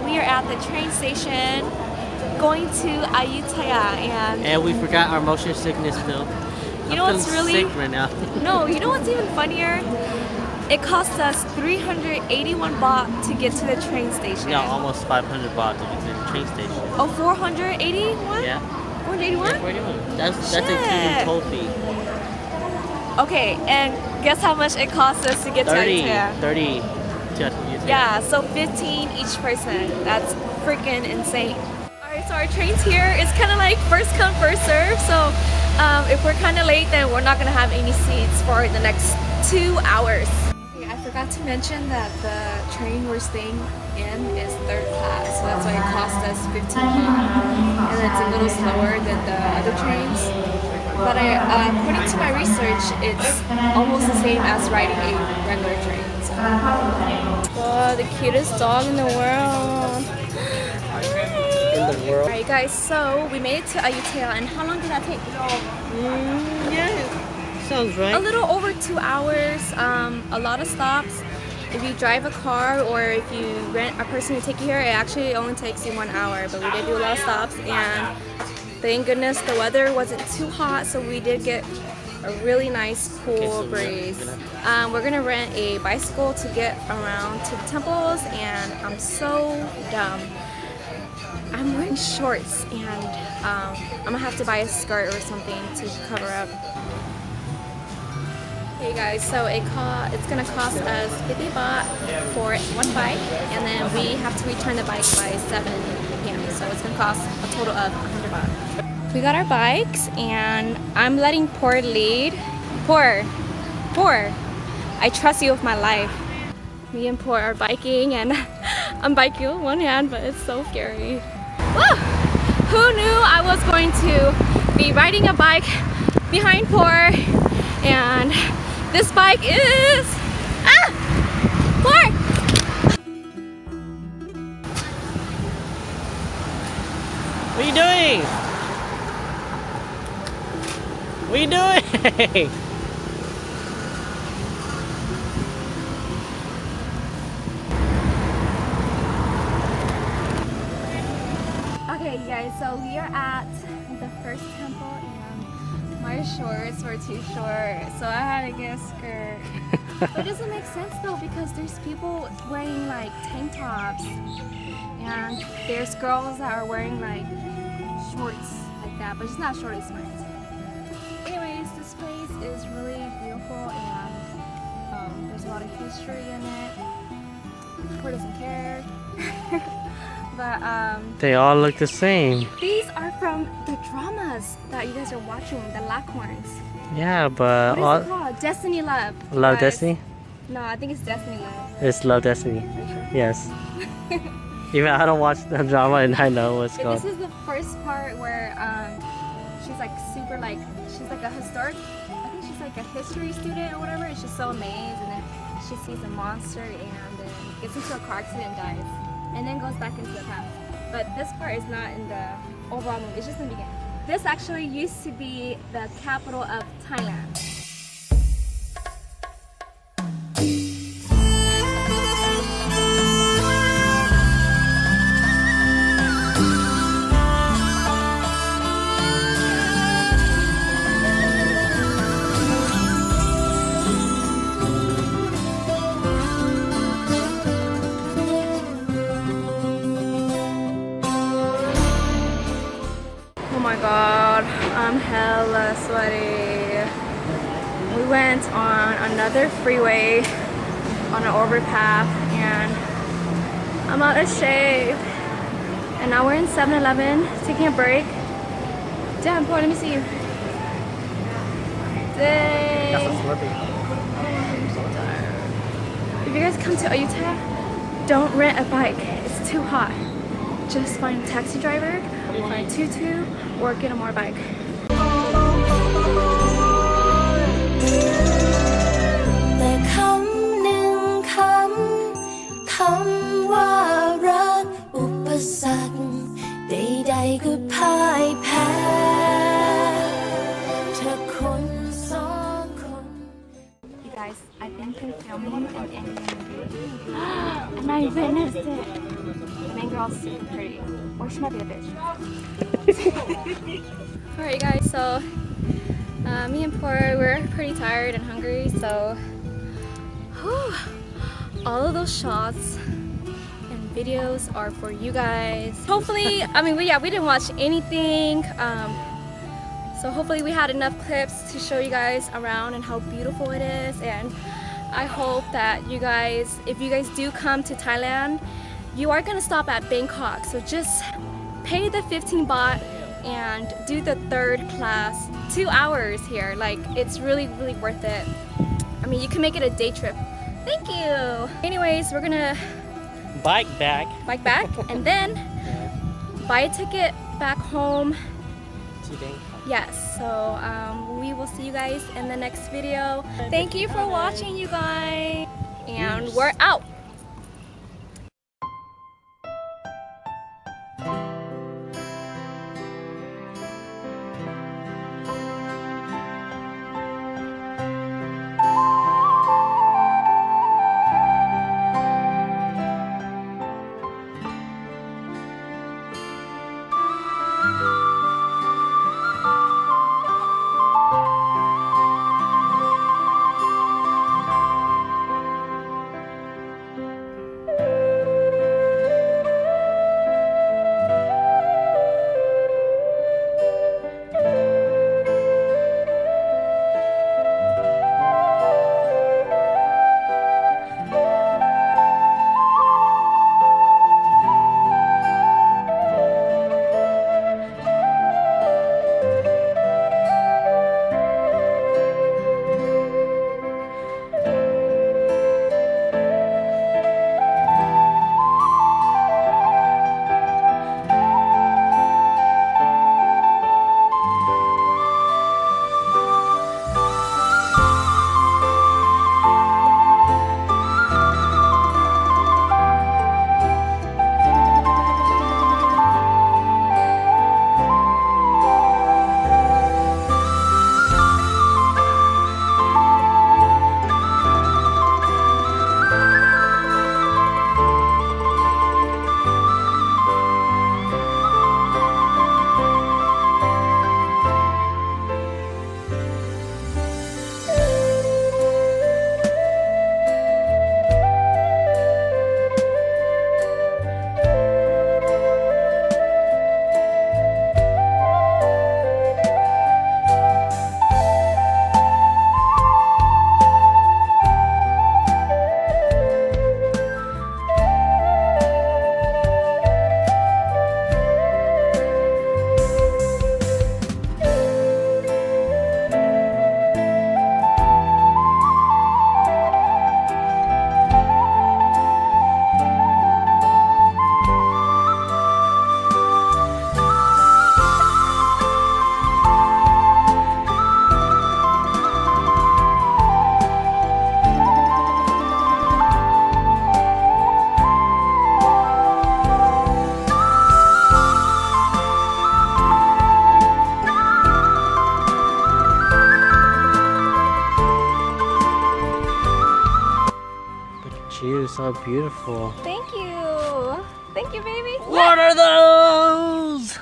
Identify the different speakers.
Speaker 1: we are at the train station going to Ayutthaya,
Speaker 2: And we forgot our motion sickness pill.
Speaker 1: you know what's really
Speaker 2: sick right now.
Speaker 1: no, you know what's even funnier? It cost us 381 baht to get to the train station.
Speaker 2: No, almost 500 baht to get to the train station.
Speaker 1: Oh, 481?
Speaker 2: Yeah.
Speaker 1: 481?
Speaker 2: Yeah, 481. That's including toll fee.
Speaker 1: Okay, and guess how much it cost us to get to Ayutthaya?
Speaker 2: 30 to Ayutthaya.
Speaker 1: Yeah, so 15 each person. That's freaking insane. Alright, so our trains here is kind of like first come, first serve. So if we're kind of late, then we're not going to have any seats for the next 2 hours. Okay, I forgot to mention that the train we're staying in is third class. So that's why it cost us 15 baht. And it's a little slower than the other trains. But according to my research, it's almost the same as riding a regular train. So. Oh, the cutest dog in the world. Alright guys, so we made it to Ayutthaya, and how long did that take?
Speaker 2: Yeah, sounds right.
Speaker 1: A little over 2 hours, a lot of stops. If you drive a car or if you rent a person to take you here, it actually only takes you 1 hour, but we did do a lot of stops, and thank goodness the weather wasn't too hot, so we did get a really nice cool breeze. We're gonna rent a bicycle to get around to the temples, and I'm so dumb. I'm wearing shorts, and I'm gonna have to buy a skirt or something to cover up. Hey guys, so it's gonna cost us 50 baht for one bike, and then we have to return the bike by 7 p.m. So it's gonna cost a total of 100 baht. We got our bikes, and I'm letting Por lead. Por, I trust you with my life. Me and Por are biking, and I'm biking with one hand, but it's so scary. Woo! Who knew I was going to be riding a bike behind Por, and this bike is Por!
Speaker 2: What are you doing? What are you doing?
Speaker 1: Okay guys, so we are at the first temple, and my shorts were too short, so I had to get a skirt. But it doesn't make sense though, because there's people wearing like tank tops, and there's girls that are wearing like shorts like that, but it's not short, it's mine. Anyways, this place is really beautiful, and there's a lot of history in it. Who doesn't care? But
Speaker 2: they all look the same.
Speaker 1: these are from the dramas that you guys are watching, the Lackhorns.
Speaker 2: Yeah, but
Speaker 1: What is it called? Destiny Love.
Speaker 2: Love
Speaker 1: Guys.
Speaker 2: Destiny?
Speaker 1: No, I think it's Destiny Love.
Speaker 2: It's Love Destiny.
Speaker 1: Are you sure?
Speaker 2: Yes. Even I don't watch the drama and I know what's
Speaker 1: Okay,
Speaker 2: called.
Speaker 1: this is the first part where she's like super like, she's like a historic, I think she's like a history student or whatever, and she's so amazed, and then she sees a monster and then gets into a car accident and dies, and then goes back into the past. But this part is not in the overall movie, it's just in the beginning. This actually used to be the capital of Thailand. Oh my god, I'm hella sweaty. We went on another freeway on an overpath, and I'm out of shape. And now we're in 7-Eleven taking a break. Damn, boy, let me see you. Dang. I'm so tired. If you guys come to Ayutthaya, don't rent a bike. It's too hot. Just find a taxi driver, find a tutu, or get a motorbike.
Speaker 3: แต่คำหนึ่งคำว่ารักอุปสรรคใดๆก็พ่ายแพ้ถ้าคนสองคน
Speaker 1: You guys, I've been filming an anime movie and I witnessed it. girl's super pretty. Or she might be a bitch. Alright guys, so me and Poor, we're pretty tired and hungry, so all of those shots and videos are for you guys. Hopefully, I mean, we didn't watch anything, so hopefully we had enough clips to show you guys around and how beautiful it is. And I hope that you guys, if you guys do come to Thailand, you are gonna stop at Bangkok. So just pay the 15 baht and do the third class, 2 hours here. Like, it's really, really worth it. I mean, you can make it a day trip. Thank you. Anyways, we're gonna
Speaker 2: Bike back.
Speaker 1: and then buy a ticket back home.
Speaker 2: To Bangkok.
Speaker 1: Yes, so we will see you guys in the next video. Thank you for watching, you guys, and we're out.
Speaker 2: You, so beautiful.
Speaker 1: Thank you. Thank you, baby.
Speaker 2: What are those?